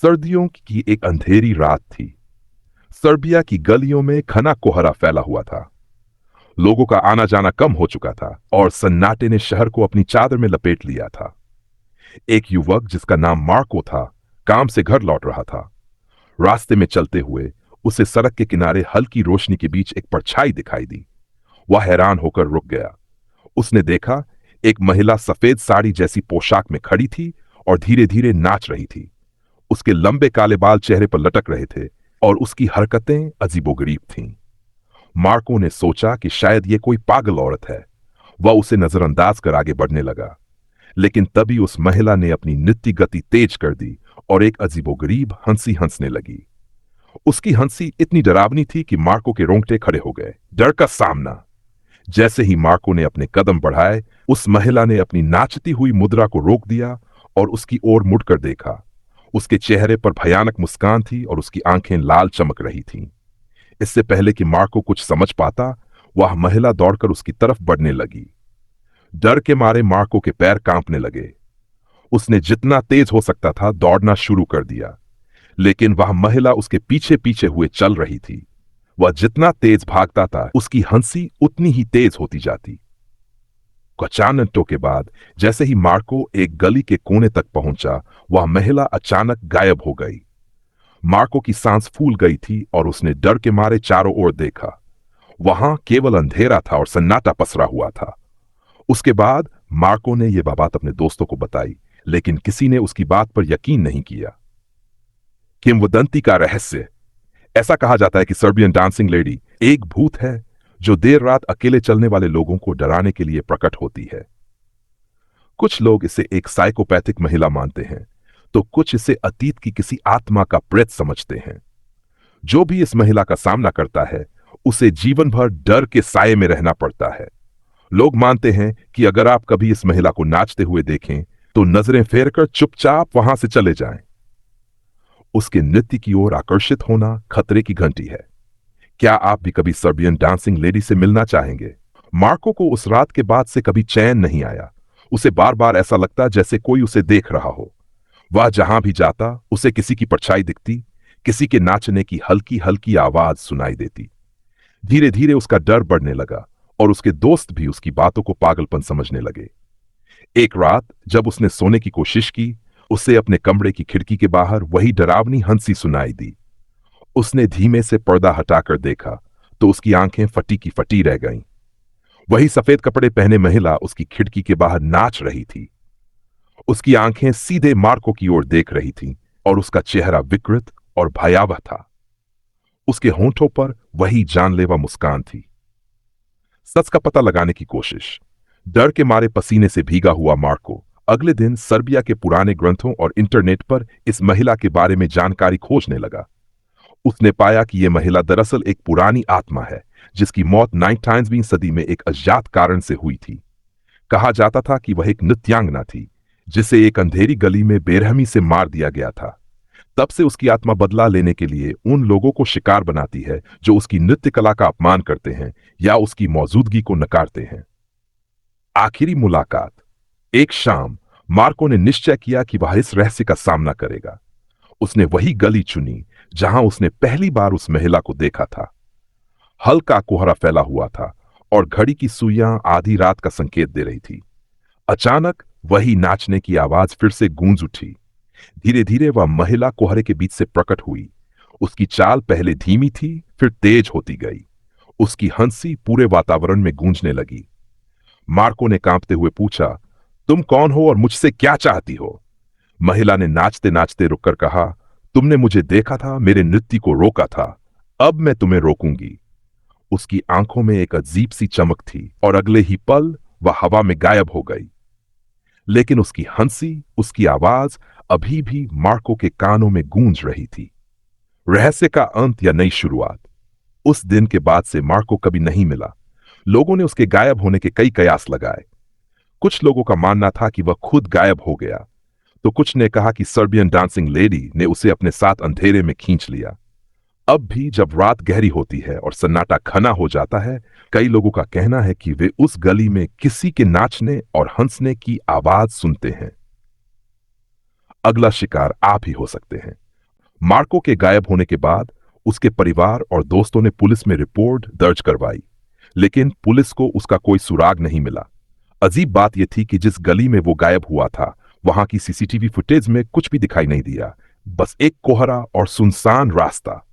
सर्दियों की एक अंधेरी रात थी। सर्बिया की गलियों में घना कोहरा फैला हुआ था। लोगों का आना जाना कम हो चुका था और सन्नाटे ने शहर को अपनी चादर में लपेट लिया था। एक युवक जिसका नाम मार्को था, काम से घर लौट रहा था। रास्ते में चलते हुए उसे सड़क के किनारे हल्की रोशनी के बीच एक परछाई दिखाई दी। वह हैरान होकर रुक गया। उसने देखा, एक महिला सफेद साड़ी जैसी पोशाक में खड़ी थी और धीरे धीरे नाच रही थी। उसके लंबे काले बाल चेहरे पर लटक रहे थे और उसकी हरकतें अजीबोगरीब थीं। मार्को ने सोचा कि शायद ये कोई पागल औरत है। वह उसे नजरअंदाज कर आगे बढ़ने लगा, लेकिन तभी उस महिला ने अपनी नृत्य गति तेज कर दी और एक अजीबोगरीब हंसी हंसने लगी। उसकी हंसी इतनी डरावनी थी कि मार्को के रोंगटे खड़े हो गए। डर का सामना। जैसे ही मार्को ने अपने कदम बढ़ाए, उस महिला ने अपनी नाचती हुई मुद्रा को रोक दिया और उसकी ओर मुड़कर देखा। उसके चेहरे पर भयानक मुस्कान थी और उसकी आंखें लाल चमक रही थीं। इससे पहले कि मार्को कुछ समझ पाता, वह महिला दौड़कर उसकी तरफ बढ़ने लगी। डर के मारे मार्को के पैर कांपने लगे। उसने जितना तेज हो सकता था दौड़ना शुरू कर दिया, लेकिन वह महिला उसके पीछे पीछे हुए चल रही थी। वह जितना तेज भागता था, उसकी हंसी उतनी ही तेज होती जाती। कुछ मिनटों के बाद जैसे ही मार्को एक गली के कोने तक पहुंचा, वह महिला अचानक गायब हो गई। मार्को की सांस फूल गई थी और उसने डर के मारे चारों ओर देखा। वहां केवल अंधेरा था और सन्नाटा पसरा हुआ था। उसके बाद मार्को ने यह बात अपने दोस्तों को बताई, लेकिन किसी ने उसकी बात पर यकीन नहीं किया। किंवदंती का रहस्य। ऐसा कहा जाता है कि सर्बियन डांसिंग लेडी एक भूत है जो देर रात अकेले चलने वाले लोगों को डराने के लिए प्रकट होती है। कुछ लोग इसे एक साइकोपैथिक महिला मानते हैं, तो कुछ इसे अतीत की किसी आत्मा का प्रेत समझते हैं। जो भी इस महिला का सामना करता है, उसे जीवन भर डर के साये में रहना पड़ता है। लोग मानते हैं कि अगर आप कभी इस महिला को नाचते हुए देखें, तो नजरें फेरकर चुपचाप वहां से चले जाएं। उसके नृत्य की ओर आकर्षित होना खतरे की घंटी है। क्या आप भी कभी सर्बियन डांसिंग लेडी से मिलना चाहेंगे? मार्को को उस रात के बाद से कभी चैन नहीं आया। उसे बार बार ऐसा लगता जैसे कोई उसे देख रहा हो। वह जहां भी जाता, उसे किसी की परछाई दिखती, किसी के नाचने की हल्की हल्की आवाज सुनाई देती। धीरे धीरे उसका डर बढ़ने लगा और उसके दोस्त भी उसकी बातों को पागलपन समझने लगे। एक रात जब उसने सोने की कोशिश की, उसे अपने कमरे की खिड़की के बाहर वही डरावनी हंसी सुनाई दी। उसने धीमे से पर्दा हटाकर देखा तो उसकी आंखें फटी की फटी रह गईं। वही सफेद कपड़े पहने महिला उसकी खिड़की के बाहर नाच रही थी। उसकी आंखें सीधे मार्को की ओर देख रही थीं और उसका चेहरा विकृत और भयावह था। उसके होंठों पर वही जानलेवा मुस्कान थी। सच का पता लगाने की कोशिश। डर के मारे पसीने से भीगा हुआ मार्को अगले दिन सर्बिया के पुराने ग्रंथों और इंटरनेट पर इस महिला के बारे में जानकारी खोजने लगा। उसने पाया कि यह महिला दरअसल एक पुरानी आत्मा है, जिसकी मौत 19वीं सदी में एक अज्ञात कारण से हुई थी। कहा जाता था कि वह एक नृत्यांगना थी, जिसे एक अंधेरी गली में बेरहमी से मार दिया गया था। तब से उसकी आत्मा बदला लेने के लिए उन लोगों को शिकार बनाती है जो उसकी नृत्य कला का अपमान करते हैं या उसकी मौजूदगी को नकारते हैं। आखिरी मुलाकात। एक शाम मार्को ने निश्चय किया कि वह इस रहस्य का सामना करेगा। उसने वही गली चुनी जहां उसने पहली बार उस महिला को देखा था। हल्का कोहरा फैला हुआ था और घड़ी की सुइयां आधी रात का संकेत दे रही थी। अचानक वही नाचने की आवाज फिर से गूंज उठी। धीरे धीरे वह महिला कोहरे के बीच से प्रकट हुई। उसकी चाल पहले धीमी थी, फिर तेज होती गई। उसकी हंसी पूरे वातावरण में गूंजने लगी। मार्को ने कांपते हुए पूछा, तुम कौन हो और मुझसे क्या चाहती हो? महिला ने नाचते नाचते रुककर कहा, तुमने मुझे देखा था, मेरे नृत्य को रोका था, अब मैं तुम्हें रोकूंगी। उसकी आंखों में एक अजीब सी चमक थी और अगले ही पल वह हवा में गायब हो गई। लेकिन उसकी हंसी, उसकी आवाज अभी भी मार्को के कानों में गूंज रही थी। रहस्य का अंत या नई शुरुआत। उस दिन के बाद से मार्को कभी नहीं मिला। लोगों ने उसके गायब होने के कई कयास लगाए। कुछ लोगों का मानना था कि वह खुद गायब हो गया, तो कुछ ने कहा कि सर्बियन डांसिंग लेडी ने उसे अपने साथ अंधेरे में खींच लिया। अब भी जब रात गहरी होती है और सन्नाटा घना हो जाता है, कई लोगों का कहना है कि वे उस गली में किसी के नाचने और हंसने की आवाज सुनते हैं। अगला शिकार आप ही हो सकते हैं। मार्को के गायब होने के बाद उसके परिवार और दोस्तों ने पुलिस में रिपोर्ट दर्ज करवाई, लेकिन पुलिस को उसका कोई सुराग नहीं मिला। अजीब बात यह थी कि जिस गली में वो गायब हुआ था वहां की सीसीटीवी फुटेज में कुछ भी दिखाई नहीं दिया, बस एक कोहरा और सुनसान रास्ता,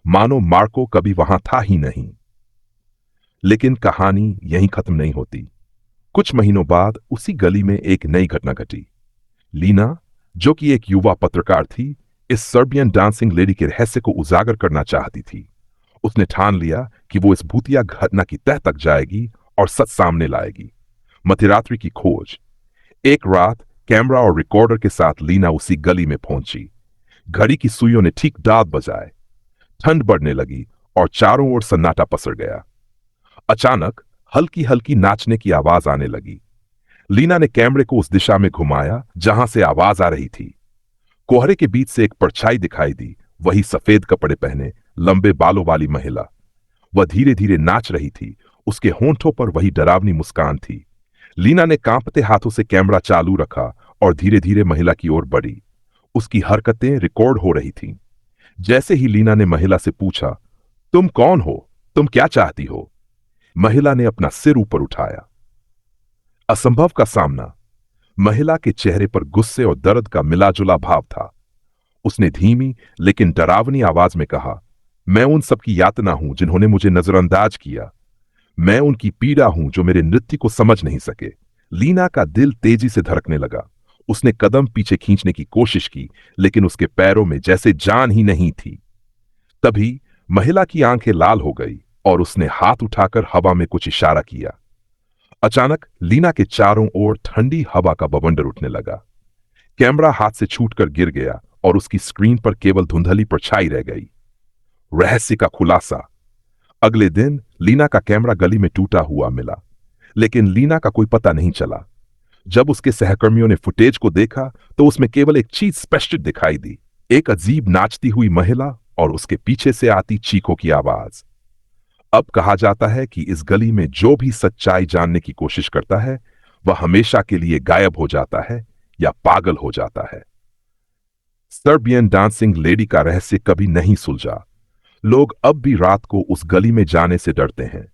मानो मार्को कभी वहां था ही नहीं। लेकिन कहानी यहीं खत्म नहीं होती। कुछ महीनों बाद उसी गली में एक नई घटना घटी। लीना, जो कि एक युवा पत्रकार थी, इस सर्बियन डांसिंग लेडी के रहस्य को उजागर करना चाहती थी। उसने ठान लिया कि वो इस भूतिया घटना की तह तक जाएगी और सच सामने लाएगी। मध्यरात्रि की खोज। एक रात कैमरा और रिकॉर्डर के साथ लीना उसी गली में पहुंची। घड़ी की सुइयों ने ठीक दांत बजाए। ठंड बढ़ने लगी और चारों ओर सन्नाटा पसर गया। अचानक हल्की हल्की नाचने की आवाज आने लगी। लीना ने कैमरे को उस दिशा में घुमाया जहां से आवाज आ रही थी। कोहरे के बीच से एक परछाई दिखाई दी, वही सफेद कपड़े पहने लंबे बालों वाली महिला। वह धीरे धीरे नाच रही थी, उसके होंठों पर वही डरावनी मुस्कान थी। लीना ने कांपते हाथों से कैमरा चालू रखा और धीरे धीरे महिला की ओर बढ़ी। उसकी हरकतें रिकॉर्ड हो रही थीं। जैसे ही लीना ने महिला से पूछा, तुम कौन हो, तुम क्या चाहती हो, महिला ने अपना सिर ऊपर उठाया। असंभव का सामना। महिला के चेहरे पर गुस्से और दर्द का मिलाजुला भाव था। उसने धीमी लेकिन डरावनी आवाज में कहा, मैं उन सब की यातना हूं जिन्होंने मुझे नजरअंदाज किया। मैं उनकी पीड़ा हूं जो मेरे नृत्य को समझ नहीं सके। लीना का दिल तेजी से धड़कने लगा। उसने कदम पीछे खींचने की कोशिश की, लेकिन उसके पैरों में जैसे जान ही नहीं थी। तभी महिला की आंखें लाल हो गई और उसने हाथ उठाकर हवा में कुछ इशारा किया। अचानक लीना के चारों ओर ठंडी हवा का बवंडर उठने लगा। कैमरा हाथ से छूटकर गिर गया और उसकी स्क्रीन पर केवल धुंधली परछाई रह गई। रहस्य का खुलासा। अगले दिन लीना का कैमरा गली में टूटा हुआ मिला, लेकिन लीना का कोई पता नहीं चला। जब उसके सहकर्मियों ने फुटेज को देखा तो उसमें केवल एक चीज स्पष्ट दिखाई दी, एक अजीब नाचती हुई महिला और उसके पीछे से आती चीखों की आवाज। अब कहा जाता है कि इस गली में जो भी सच्चाई जानने की कोशिश करता है वह हमेशा के लिए गायब हो जाता है या पागल हो जाता है। सर्बियन डांसिंग लेडी का रहस्य कभी नहीं सुलझा। लोग अब भी रात को उस गली में जाने से डरते हैं।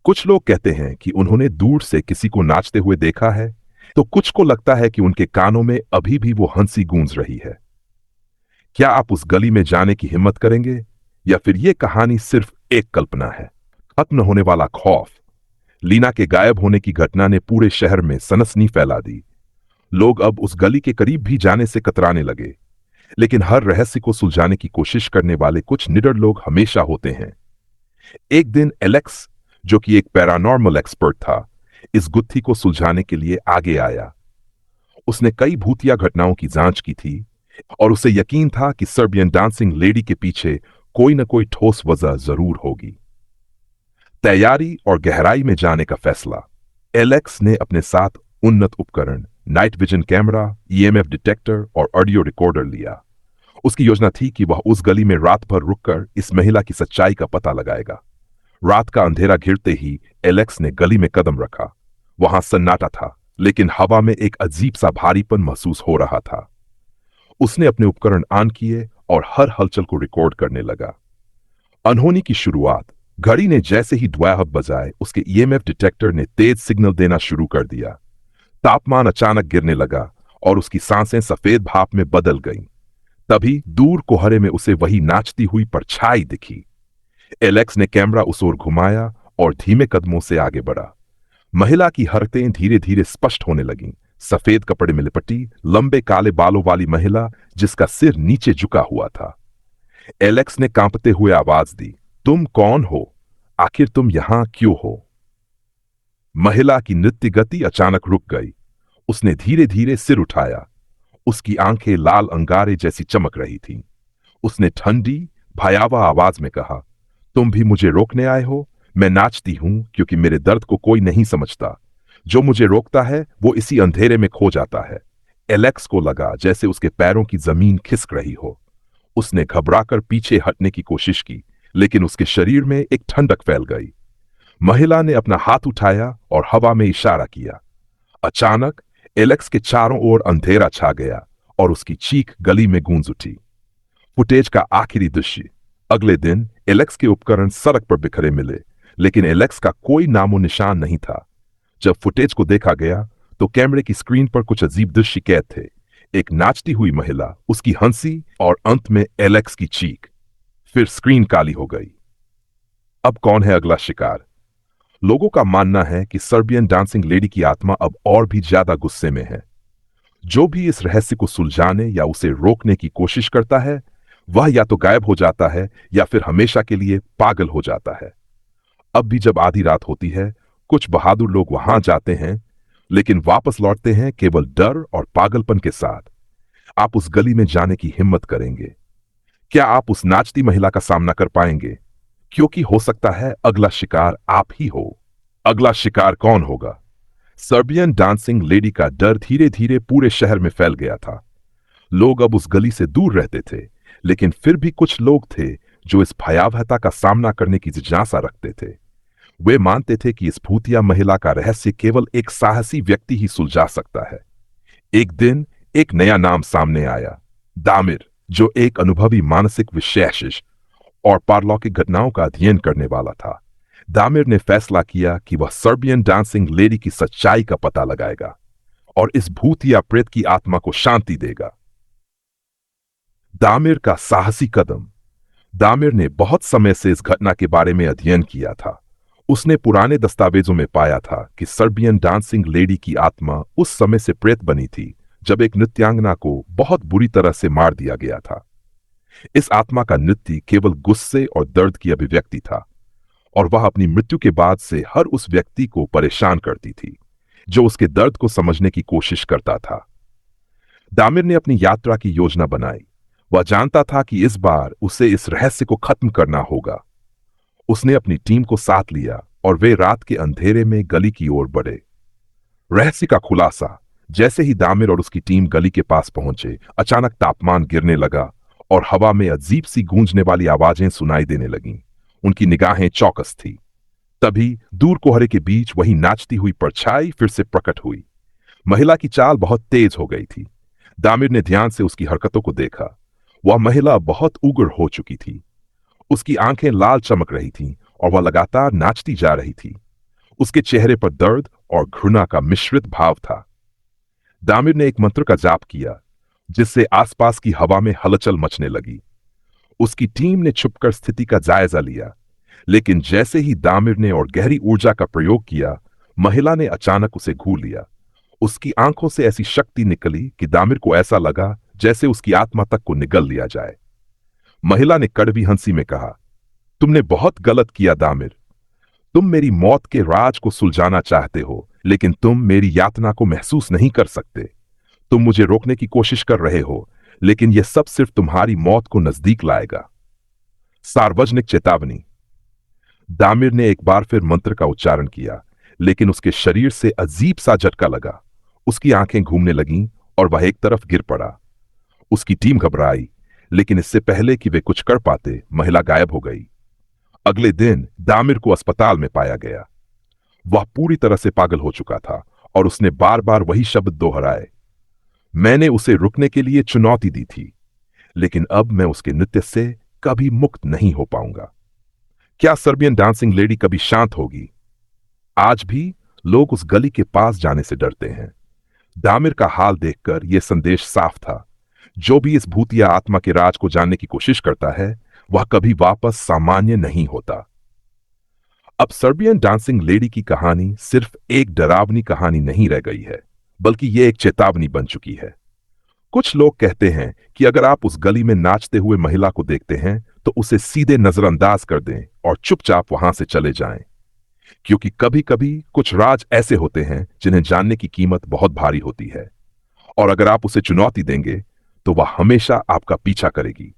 कुछ लोग कहते हैं कि उन्होंने दूर से किसी को नाचते हुए देखा है, तो कुछ को लगता है कि उनके कानों में अभी भी वो हंसी गूंज रही है। क्या आप उस गली में जाने की हिम्मत करेंगे, या फिर यह कहानी सिर्फ एक कल्पना है? खत्म होने वाला खौफ। लीना के गायब होने की घटना ने पूरे शहर में सनसनी फैला दी। लोग अब उस गली के करीब भी जाने से कतराने लगे। लेकिन हर रहस्य को सुलझाने की कोशिश करने वाले कुछ निडर लोग हमेशा होते हैं। एक दिन एलेक्स, जो कि एक पैरानॉर्मल एक्सपर्ट था, इस गुत्थी को सुलझाने के लिए आगे आया। उसने कई भूतिया घटनाओं की जांच की थी और उसे यकीन था कि सर्बियन डांसिंग लेडी के पीछे कोई न कोई ठोस वजह जरूर होगी। तैयारी और गहराई में जाने का फैसला। एलेक्स ने अपने साथ उन्नत उपकरण, night vision camera, EMF detector और ऑडियो रिकॉर्डर लिया। उसकी योजना थी कि वह उस गली में रात भर रुककर इस महिला की सच्चाई का पता लगाएगा। रात का अंधेरा घिरते ही एलेक्स ने गली में कदम रखा। वहां सन्नाटा था, लेकिन हवा में एक अजीब सा भारीपन महसूस हो रहा था। उसने अपने उपकरण ऑन किए और हर हलचल को रिकॉर्ड करने लगा। अनहोनी की शुरुआत। घड़ी ने जैसे ही 12 बजाए, उसके ईएमएफ डिटेक्टर ने तेज सिग्नल देना शुरू कर दिया। तापमान अचानक गिरने लगा और उसकी सांसें सफेद भाप में बदल गईं। तभी दूर कोहरे में उसे वही नाचती हुई परछाई दिखी। एलेक्स ने कैमरा उस ओर घुमाया और धीमे कदमों से आगे बढ़ा। महिला की हरकतें धीरे धीरे स्पष्ट होने लगीं। सफेद कपड़े में लिपटी, लंबे काले बालों वाली महिला जिसका सिर नीचे झुका हुआ था। एलेक्स ने कांपते हुए आवाज दी, तुम कौन हो? आखिर तुम यहां क्यों हो? महिला की नृत्य गति अचानक रुक गई। उसने धीरे धीरे सिर उठाया। उसकी आंखें लाल अंगारे जैसी चमक रही थीं। उसने ठंडी, भयावह आवाज में कहा, तुम भी मुझे रोकने आए हो? मैं नाचती हूं क्योंकि मेरे दर्द को कोई नहीं समझता। जो मुझे रोकता है वो इसी अंधेरे में खो जाता है। एलेक्स को लगा जैसे उसके पैरों की जमीन खिसक रही हो। उसने घबराकर पीछे हटने की कोशिश की, लेकिन उसके शरीर में एक ठंडक फैल गई। महिला ने अपना हाथ उठाया और हवा में इशारा किया। अचानक एलेक्स के चारों ओर अंधेरा छा गया और उसकी चीख गली में गूंज उठी। फुटेज का आखिरी दृश्य। अगले दिन एलेक्स के उपकरण सड़क पर बिखरे मिले, लेकिन एलेक्स का कोई नामो निशान नहीं था। जब फुटेज को देखा गया तो कैमरे की स्क्रीन पर कुछ अजीब दृश्य कैद थे। एक नाचती हुई महिला, उसकी हंसी और अंत में एलेक्स की चीख। फिर स्क्रीन काली हो गई। अब कौन है अगला शिकार? लोगों का मानना है कि सर्बियन डांसिंग लेडी की आत्मा अब और भी ज्यादा गुस्से में है। जो भी इस रहस्य को सुलझाने या उसे रोकने की कोशिश करता है, वह या तो गायब हो जाता है या फिर हमेशा के लिए पागल हो जाता है। अब भी जब आधी रात होती है, कुछ बहादुर लोग वहां जाते हैं, लेकिन वापस लौटते हैं केवल डर और पागलपन के साथ। आप उस गली में जाने की हिम्मत करेंगे? क्या आप उस नाचती महिला का सामना कर पाएंगे? क्योंकि हो सकता है अगला शिकार आप ही हो। अगला शिकार कौन होगा? सर्बियन डांसिंग लेडी का डर धीरे धीरे पूरे शहर में फैल गया था। लोग अब उस गली से दूर रहते थे, लेकिन फिर भी कुछ लोग थे जो इस भयावहता का सामना करने की जिज्ञासा रखते थे। वे मानते थे कि इस भूतिया महिला का रहस्य केवल एक साहसी व्यक्ति ही सुलझा सकता है। एक दिन एक नया नाम सामने आया, दामिर, जो एक अनुभवी मानसिक विशेषज्ञ और पारलौकिक घटनाओं का अध्ययन करने वाला था। दामिर ने फैसला किया कि वह सर्बियन डांसिंग लेडी की सच्चाई का पता लगाएगा और इस भूतिया प्रेत की आत्मा को शांति देगा। दामिर का साहसी कदम। दामिर ने बहुत समय से इस घटना के बारे में अध्ययन किया था। उसने पुराने दस्तावेजों में पाया था कि सर्बियन डांसिंग लेडी की आत्मा उस समय से प्रेत बनी थी जब एक नृत्यांगना को बहुत बुरी तरह से मार दिया गया था। इस आत्मा का नृत्य केवल गुस्से और दर्द की अभिव्यक्ति था, और वह अपनी मृत्यु के बाद से हर उस व्यक्ति को परेशान करती थी जो उसके दर्द को समझने की कोशिश करता था। दामिर ने अपनी यात्रा की योजना बनाई। वह जानता था कि इस बार उसे इस रहस्य को खत्म करना होगा। उसने अपनी टीम को साथ लिया और वे रात के अंधेरे में गली की ओर बढ़े। रहस्य का खुलासा। जैसे ही दामिर और उसकी टीम गली के पास पहुंचे, अचानक तापमान गिरने लगा और हवा में अजीब सी गूंजने वाली आवाजें सुनाई देने लगीं। उनकी निगाहें चौकस थी। तभी दूर कोहरे के बीच वही नाचती हुई परछाई फिर से प्रकट हुई। महिला की चाल बहुत तेज हो गई थी। दामिर ने ध्यान से उसकी हरकतों को देखा। वह महिला बहुत उग्र हो चुकी थी। उसकी आंखें लाल चमक रही थीं और वह लगातार नाचती जा रही थी। उसके चेहरे पर दर्द और घृणा का मिश्रित भाव था। दामिर ने एक मंत्र का जाप किया, जिससे आसपास की हवा में हलचल मचने लगी। उसकी टीम ने छुपकर स्थिति का जायजा लिया, लेकिन जैसे ही दामिर ने और गहरी ऊर्जा का प्रयोग किया, महिला ने अचानक उसे घू लिया। उसकी आंखों से ऐसी शक्ति निकली कि दामिर को ऐसा लगा जैसे उसकी आत्मा तक को निगल लिया जाए। महिला ने कड़वी हंसी में कहा, तुमने बहुत गलत किया दामिर। तुम मेरी मौत के राज को सुलझाना चाहते हो, लेकिन तुम मेरी यातना को महसूस नहीं कर सकते। तुम मुझे रोकने की कोशिश कर रहे हो, लेकिन यह सब सिर्फ तुम्हारी मौत को नजदीक लाएगा। सार्वजनिक चेतावनी। दामिर ने एक बार फिर मंत्र का उच्चारण किया, लेकिन उसके शरीर से अजीब सा झटका लगा। उसकी आंखें घूमने लगीं और वह एक तरफ गिर पड़ा। उसकी टीम घबराई, लेकिन इससे पहले कि वे कुछ कर पाते, महिला गायब हो गई। अगले दिन दामिर को अस्पताल में पाया गया। वह पूरी तरह से पागल हो चुका था और उसने बार बार वही शब्द दोहराए। मैंने उसे रुकने के लिए चुनौती दी थी, लेकिन अब मैं उसके नृत्य से कभी मुक्त नहीं हो पाऊंगा। क्या सर्बियन डांसिंग लेडी कभी शांत होगी? आज भी लोग उस गली के पास जाने से डरते हैं। दामिर का हाल देखकर यह संदेश साफ था, जो भी इस भूतिया आत्मा के राज को जानने की कोशिश करता है, वह कभी वापस सामान्य नहीं होता। अब सर्बियन डांसिंग लेडी की कहानी सिर्फ एक डरावनी कहानी नहीं रह गई है, बल्कि यह एक चेतावनी बन चुकी है। कुछ लोग कहते हैं कि अगर आप उस गली में नाचते हुए महिला को देखते हैं तो उसे सीधे नजरअंदाज कर दें और चुपचाप वहां से चले जाएं, क्योंकि कभी कभी कुछ राज ऐसे होते हैं जिन्हें जानने की कीमत बहुत भारी होती है, और अगर आप उसे चुनौती देंगे तो वह हमेशा आपका पीछा करेगी।